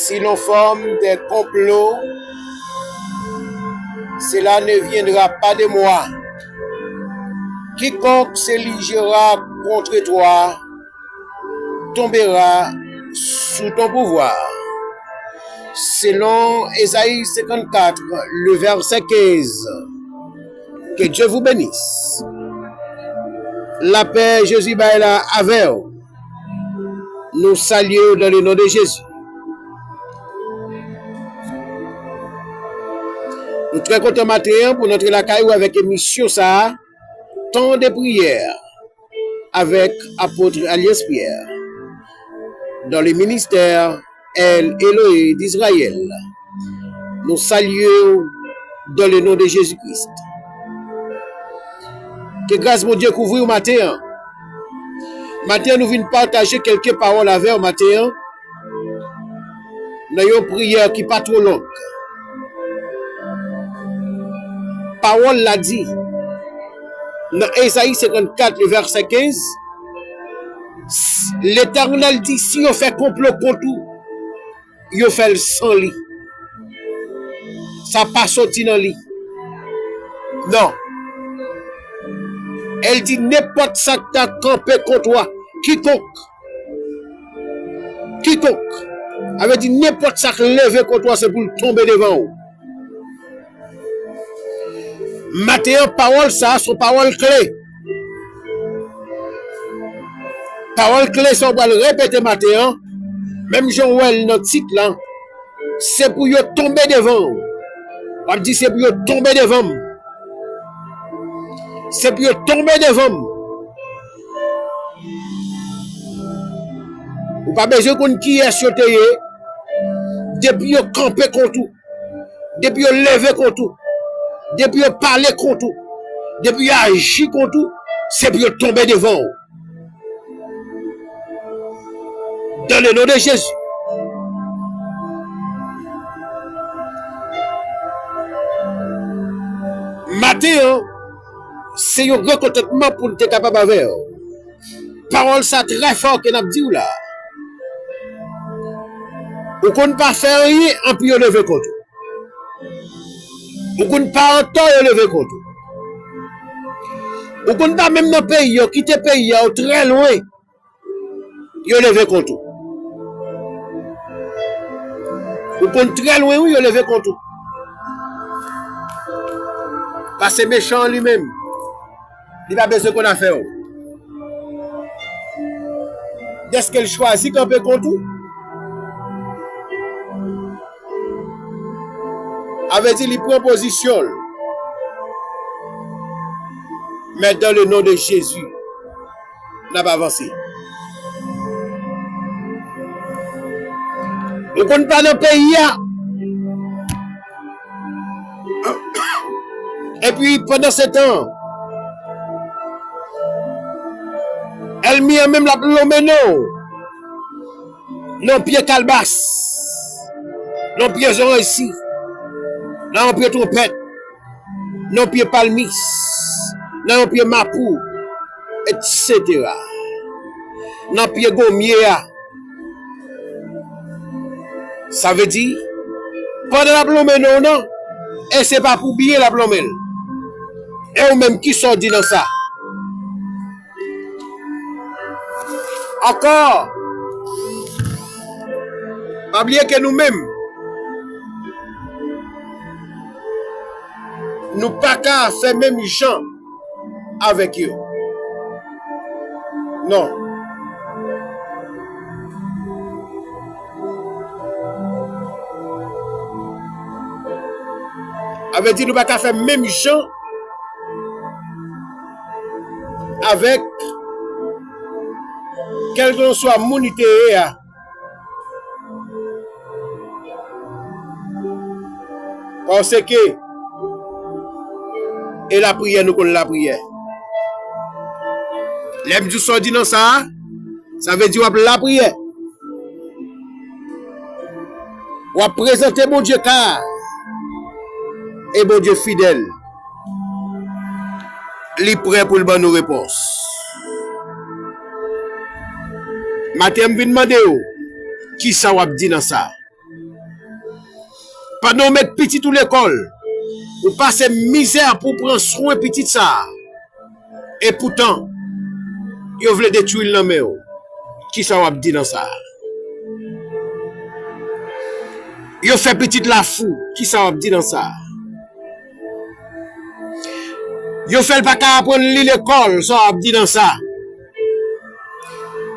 Si l'on forme des complots, cela ne viendra pas de moi. Quiconque s'éligera contre toi tombera sous ton pouvoir. Selon Ésaïe 54, le verset 15. Que Dieu vous bénisse. La paix Jésus baila avec vous. Nous saluons dans le nom de Jésus. Nous sommes très contents matin pour notre lacaille avec émission ça, temps de prière avec apôtre Alias Pierre dans le ministère El Eloé d'Israël. Nous saluons dans le nom de Jésus-Christ. Que grâce mon Dieu couvre au matin. Matin, nous venons partager quelques paroles avec au matin. Nous avons une prière qui n'est pas trop longue. Parole l'a dit. Dans Ésaïe 54, le verset 15, l'Éternel dit, si on fait complot contre tout, on fait le sans lit. Ça pas sorti dans lit. Non. Elle dit, n'importe ça qui t'a campé contre toi, quiconque, elle veut dire, n'importe ça qui levé contre toi, c'est pour tomber devant vous. Matin, parole ça, son parole clé. Parole clé, ça, on va le répéter matin. Même Joël, notre titre là, c'est pour y tomber devant. On dit, c'est pour y tomber devant. C'est pour y tomber devant. Ou pas besoin qu'on qui est sur terre. Depuis y camper contre tout. Depuis y lever contre tout. Depuis y parler contre tout. Depuis y agir contre tout. C'est pour y tomber devant. Dans le nom de Jésus. Matin, c'est un recontentement pour être capable de faire. Parole ça très fort que nous dit là. Ou qu'on ne pas faire rien, en plus on lever contre. Ou qu'on ne pas entendre, on lever contre. Ou qu'on ne pas même dans le pays, on quitte le pays, on très loin, on lever contre. Ou qu'on très loin, oui, on lever contre. Parce que c'est méchant lui-même. Il n'a pas besoin qu'on a fait. Est-ce qu'elle choisit qu'on peut contre? Avait-il les propositions? Mais dans le nom de Jésus, n'a pas avancé. Nous ne connaissons pas dans le pays. Et puis pendant ce temps, elle mit même la plomeno. Non pied calebasse. Non pied genre ici. Non pied trompette. Non pied palmis. Non pied mapou. Etc. Non pied gommier. Ça veut dire, pendant la plomeno, non. Et c'est pas pour bien la plomeno. Et ou même qui sont dit dans ça. Encore. Pas oublier que nous-mêmes, nous pas qu'à faire même gens avec eux. Non. Avait dit nous pas qu'à faire même gens avec quel que soit monité. Parce que et la prière nous connaissons la prière. L'aime du sort dit dans ça, ça veut dire la prière. On va présenter mon Dieu car et mon Dieu fidèle. Il est prêt pour le bon nos réponses. Matin, je vais demander qui ça va dire dans ça. Pendant qu'on met petit tout l'école, ou passe misère pour prendre soin petit ça. Et pourtant, vous voulez détruire l'homme. Qui ça va dire dans ça? Vous fait petit la fou. Qui ça va dire dans ça? Vous fait pas qu'à apprendre l'école. Ça va dire dans ça.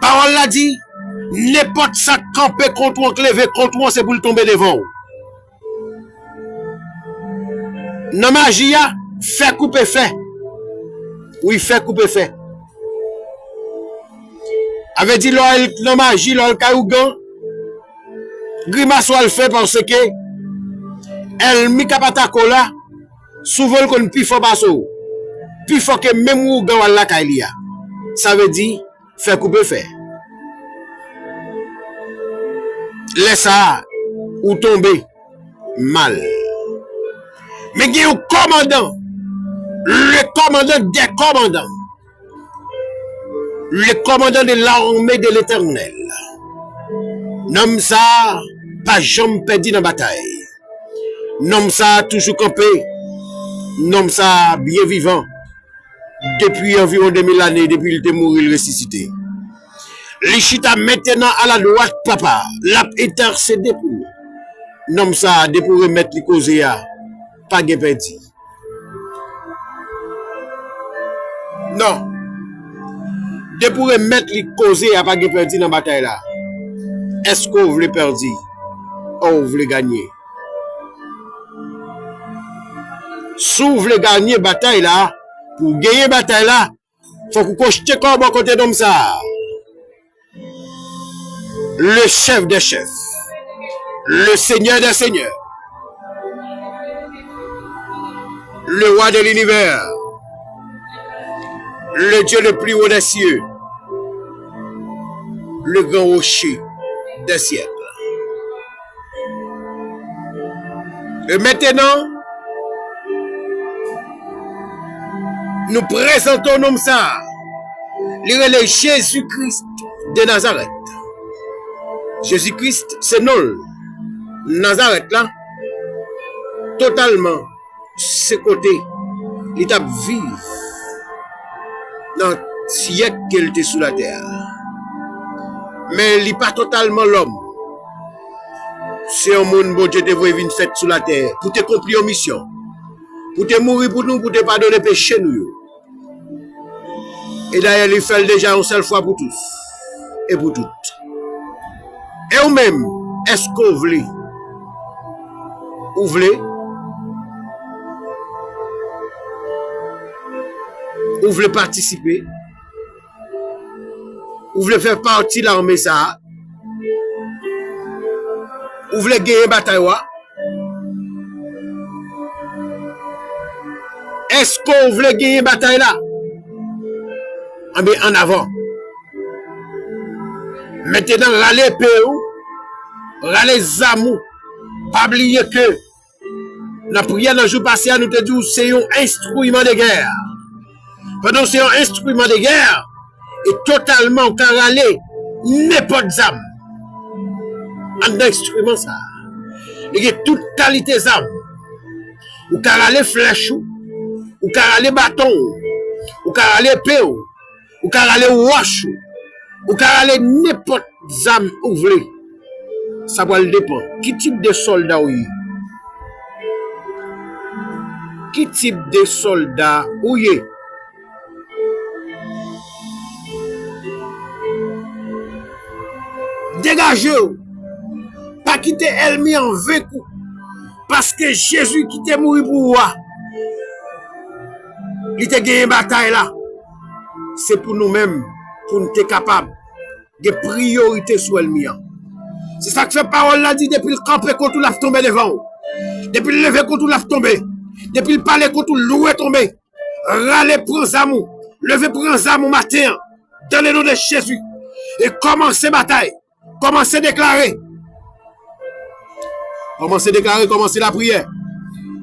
Parole l'a dit, n'importe ça camper contre moi, lever contre moi, c'est pour le tomber devant. Non magie, fait couper fait. Oui, fait couper fait. Avait dit non magie, le caougan. Grimace ou elle fait parce que elle mi kapata kola souvent qu'on pi fort basso. Pi fort que même ou gan la kailia. Ça veut dire fait couper fait. Laisse ça ou tomber mal. Mais il y a un commandant, le commandant des commandants, le commandant de l'armée de l'Éternel. Nomme ça, pas jamais perdu dans la bataille. Nomme ça, toujours campé. Nomme ça, bien vivant. Depuis environ 2000 années, depuis qu'il était mort, il ressuscité. L'Ichita maintenant à la droite, papa, l'a intercédé pour nous. Nomme ça, de pour remettre les causes, pas de perdu. Non. De pour remettre les causes, pas de perdu dans la bataille là. Est-ce que vous voulez perdre ou vous voulez gagner? Si vous voulez gagner la bataille là, pour gagner la bataille là, il faut que vous cochiez comme bon côté d'homme ça. Le chef des chefs, le seigneur des seigneurs, le roi de l'univers, le Dieu le plus haut des cieux, le grand rocher des siècles. Et maintenant, nous présentons comme ça, le Jésus-Christ de Nazareth. Jésus-Christ, c'est non. Nazareth là, totalement, ce côté, il t'a vivre dans le siècle qu'il était sous la terre. Mais il n'est pas totalement l'homme. C'est un monde bon Dieu te voit venir faire sur la terre pour te accomplir une mission. Pour te mourir pour nous, pour te pardonner péché nous. Et d'ailleurs, il fait déjà une seule fois pour tous. Et pour toutes. Et vous-même, est-ce que vous voulez? Vous voulez? Vous voulez participer? Vous voulez faire partie de l'armée ça? Vous voulez gagner la bataille? Est-ce que vous voulez gagner la bataille là? En avant. Maintenant, râlez Péou, râlez Zamou. Pas oublier que la prière dans le jour passé, nous te dit c'est un instrument de guerre. Pendant que c'est un instrument de guerre, et totalement râler n'importe zam. Un instrument ça. Il y a toute qualité zam. Ou râler flèche, ou râler bâton, ou râler Péou, ou râler wash, ou râler n'importe zam ouvré. Ça va le dépendre. Qui type de soldat ou est? Qui type de soldat ou est? Dégagez-vous. Pas quitter Elmi en 20 coups. Parce que Jésus qui t'est mort pour moi. Il t'a gagné une bataille là. C'est pour nous-mêmes, pour nous être capables de priorité sur Elmi. C'est ça que fait parole là dit depuis le camper contre l'a tombé devant. Depuis le lever contre l'a tombé. Depuis le parler contre louer tombé. Râler prend zamou. Lever prend zamou matin. Dans le nom de Jésus. Et commencer bataille. Commencer déclarer. Commencer déclarer, commencer la prière.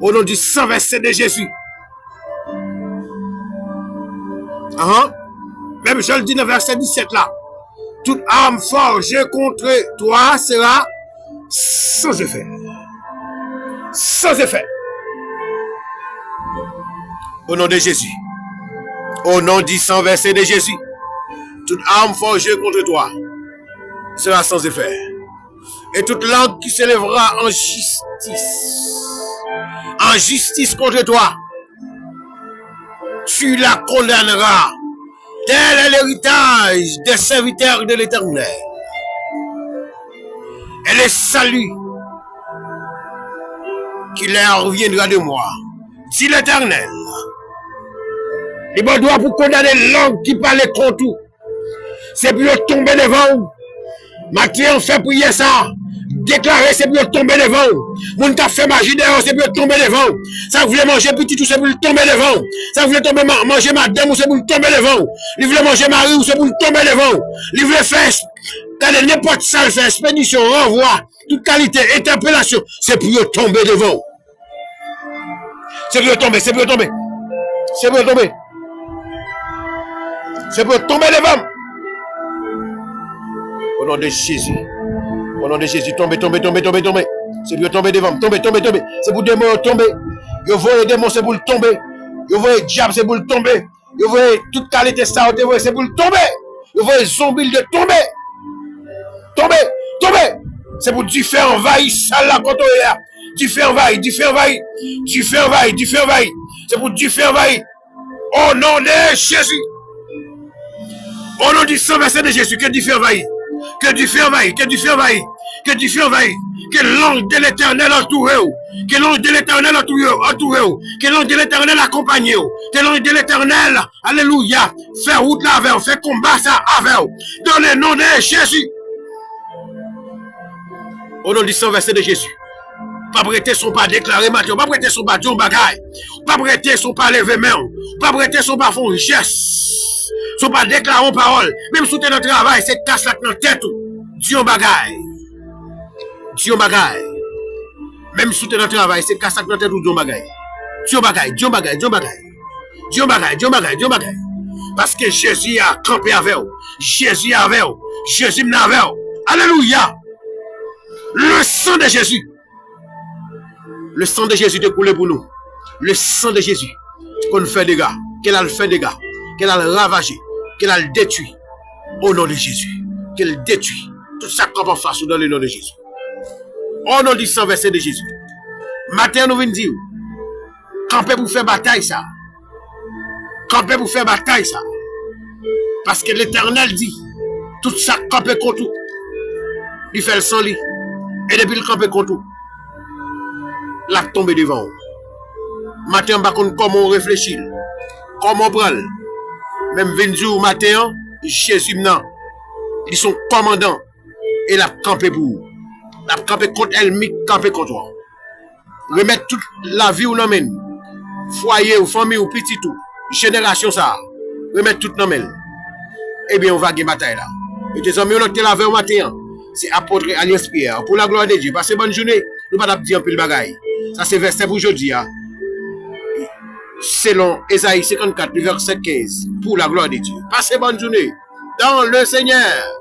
Au nom du sang versé de Jésus. Même je le dis dans verset 17 là. Toute arme forgée contre toi sera sans effet. sans effet. Au nom de Jésus. Au nom du sang versé de Jésus. Toute arme forgée contre toi sera sans effet. Et toute langue qui s'élèvera en justice contre toi, tu la condamneras. Tel est l'héritage des serviteurs de l'Éternel. Et le salut qui leur viendra de moi, dit l'Éternel. Les bon droit pour condamner l'homme qui parle contre tout. C'est pour tomber devant vous. Matin, on fait prier ça. Déclarer, c'est pour tomber devant vous. Moun t'a fait magie dehors, c'est pour tomber devant vous. Ça voulait manger petit tout, c'est pour tomber devant vous. Ça voulait tomber manger madame, c'est pour tomber devant vous. Il voulait manger mari, c'est pour tomber devant vous. Il voulait faire, n'importe ça, faire expédition, renvoi, toute qualité, interpellation, c'est pour tomber devant vous. C'est pour tomber, c'est pour tomber. C'est pour tomber. C'est pour tomber devant. Au nom de Jésus. Au nom de Jésus, tomber. C'est pour tomber devant. Tomber. C'est pour démon tomber. Vous voyez démon, c'est pour tomber. Vous voyez diable, c'est pour tomber. Vous voyez toute qualité ça, c'est pour tomber. Vous voyez zombie de tomber. Tomber. C'est pour du faire envahir ça là quand on est là. Du faire envahir. C'est pour du faire envahir. Au nom de Jésus. Au nom du sang versé de Jésus, que du feu envahit. Que du feu envahit. Que l'ange de l'Éternel entoure. Que l'ange de l'Éternel entoure. Que l'ange de l'Éternel accompagne. Que l'ange de l'Éternel, alléluia, fait route là avec, fait combat ça avec. Dans le nom de Jésus. Au nom du sang versé de Jésus. Pas prêter son pas déclarer matin, pas prêter son pas dire bagaille. Pas prêter son pas lever main. Pas prêter son pas faire un geste. Son pas déclarer en parole. Même si tu es dans le travail, c'est casse la tête. Dieu bagaille. Même si tu es dans le travail, c'est casse la tête ou Dieu bagaille. Dieu bagaille. Parce que Jésus a campé avec vous. Jésus m'a avec vous. Alléluia. Le sang de Jésus. Le sang de Jésus est coulé pour nous. Le sang de Jésus qu'on fait des gars, qu'elle a fait des gars, qu'elle a ravagé, qu'elle a détruit. Au nom de Jésus. Qu'elle détruit tout ça qu'on va faire dans le nom de Jésus. Au nom du sang versé de Jésus. Matin, nous venons dire, camper pour faire bataille ça. Parce que l'Éternel dit, tout ça camper contre tout. Il fait le sang lit. Et depuis le camper contre tout, la tombe devant. Matin, on va comment réfléchir, comment prendre. Même 20 jours matin, Jésus maintenant, ils sont commandants et la campé pour vous. La campé contre elle, campé contre toi. Remettre toute la vie où nous mène, foyer ou famille ou petit tout, génération ça, remettre tout nous mène. Eh bien, on va gagner bataille là. Et tes amis, on a lavé au matin. C'est apôtre Alliance Pierre. Pour la gloire de Dieu. Passez bonne journée. Nous ne pouvons pas dire un peu de bagaille. Ça, c'est verset pour aujourd'hui. Selon Ésaïe 54, verset 15. Pour la gloire de Dieu. Passez bonne journée. Dans le Seigneur.